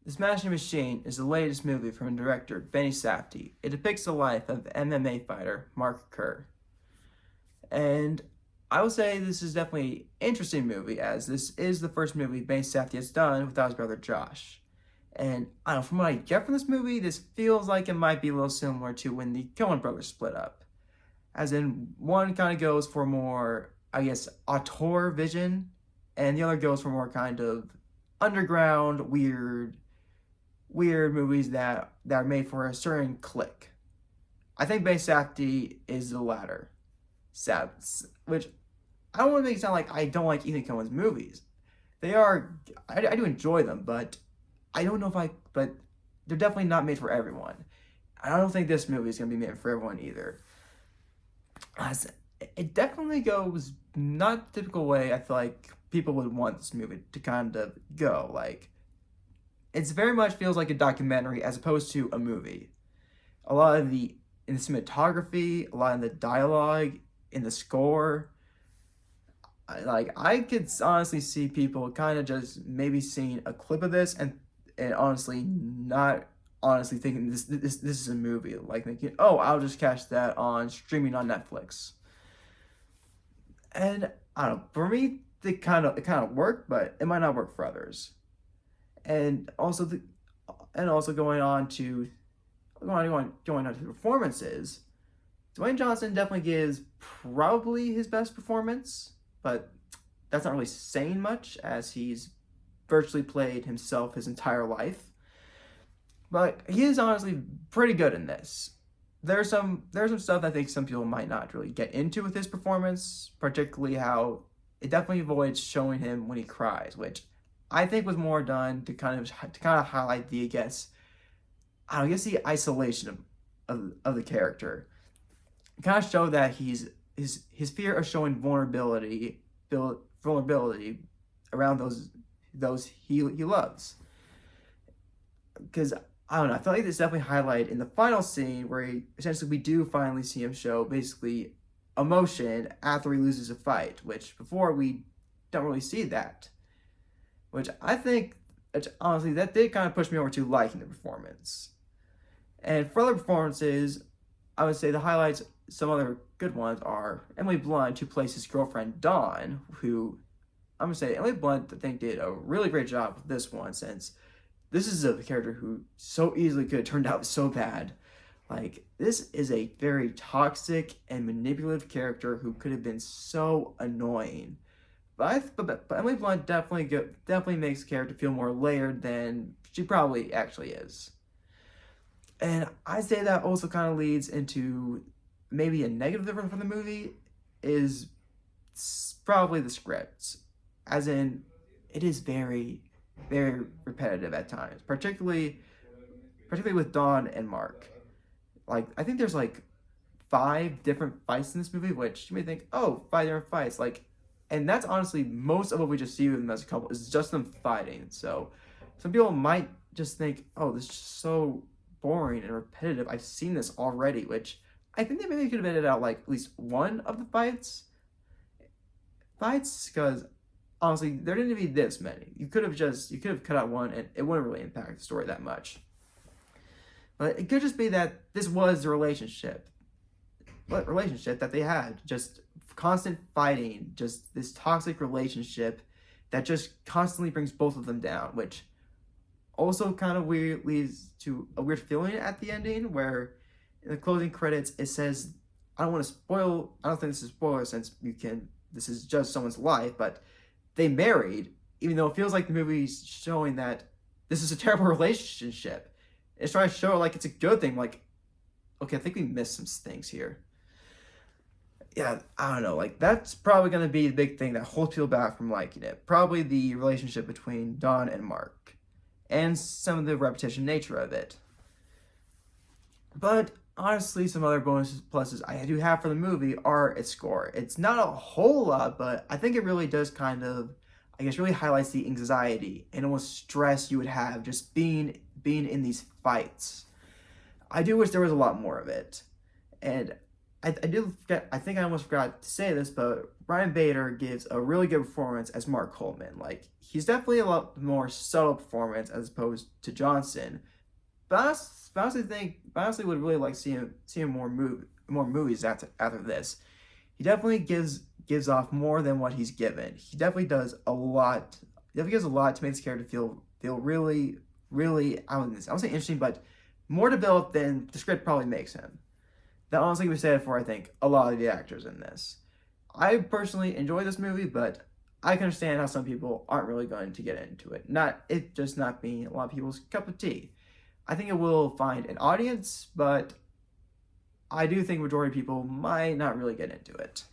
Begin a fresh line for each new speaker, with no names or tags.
The Smashing Machine is the latest movie from director Benny Sadie. It depicts the life of MMA fighter Mark Kerr. And I would say this is definitely an interesting movie, as this is the first movie Benny Safdie has done without his brother Josh. And I don't know, from what I get from this movie, this feels like it might be a little similar to when the Coen brothers split up. As in, one kind of goes for more, I guess, auteur vision, and the other goes for more kind of underground, weird movies that are made for a certain clique. I think Benny Safdie is the latter. Sad, which I don't want to make it sound like I don't like Ethan Coen's movies. They are, I do enjoy them, but I don't know if but they're definitely not made for everyone. I don't think this movie is going to be made for everyone either. As it definitely goes not the typical way I feel like people would want this movie to kind of go. Like, it's very much feels like a documentary as opposed to a movie. A lot of the in the cinematography, a lot of the dialogue, in the score. I could honestly see people kind of just maybe seeing a clip of this and honestly not honestly thinking this is a movie, like thinking, oh, I'll just catch that on streaming on Netflix. And I don't know, for me it kind of worked, but it might not work for others. And also going on to going on to performances, Dwayne Johnson definitely gives probably his best performance, but that's not really saying much as he's virtually played himself his entire life. But he is honestly pretty good in this. There's some stuff I think some people might not really get into with his performance, particularly how it definitely avoids showing him when he cries, which I think was more done to kind of highlight the I guess the isolation of the character, kind of show that his fear of showing vulnerability around those he loves. Because I don't know, I feel like this definitely highlighted in the final scene where essentially we do finally see him show basically emotion after he loses a fight, which before we don't really see that. Which I think, honestly, that did kind of push me over to liking the performance. And for other performances, I would say the highlights, some other good ones are Emily Blunt, who plays his girlfriend Dawn, who I'm gonna say Emily Blunt I think did a really great job with this one, since this is a character who so easily could have turned out so bad. Like, this is a very toxic and manipulative character who could have been so annoying. But Emily Blunt definitely makes the character feel more layered than she probably actually is. And I'd say that also kind of leads into maybe a negative difference from the movie is probably the script. As in, it is very repetitive at times, particularly with Dawn and Mark. Like, I think there's like 5 different fights in this movie, which you may think, oh, 5 different fights. Like, and that's honestly most of what we just see with them as a couple is just them fighting. So some people might just think, oh, this is so boring and repetitive. I've seen this already, which I think they maybe could have edited out like at least one of the fights, because honestly, there didn't need to be this many. You could have cut out one, and it wouldn't really impact the story that much. But it could just be that this was the relationship that they had, just constant fighting, just this toxic relationship that just constantly brings both of them down, which also kind of weird leads to a weird feeling at the ending where in the closing credits it says, I don't think this is a spoiler since this is just someone's life, but they married, even though it feels like the movie's showing that this is a terrible relationship. It's trying to show like it's a good thing. Like, okay, I think we missed some things here. Yeah, I don't know. Like, that's probably gonna be the big thing that holds people back from liking it. Probably the relationship between Dawn and Mark, and some of the repetition nature of it. But honestly, some other bonus pluses I do have for the movie are its score. It's not a whole lot, but I think it really does really highlights the anxiety and almost stress you would have just being in these fights. I do wish there was a lot more of it. And I think I almost forgot to say this, but Ryan Bader gives a really good performance as Mark Coleman. Like, he's definitely a lot more subtle performance as opposed to Johnson. But I honestly would really like see him more movies after this. He definitely gives off more than what he's given. He definitely does a lot. He definitely gives a lot to make this character feel really I don't say interesting, but more developed than the script probably makes him. That honestly was said for, I think, a lot of the actors in this. I personally enjoy this movie, but I can understand how some people aren't really going to get into it. It just not being a lot of people's cup of tea. I think it will find an audience, but I do think majority of people might not really get into it.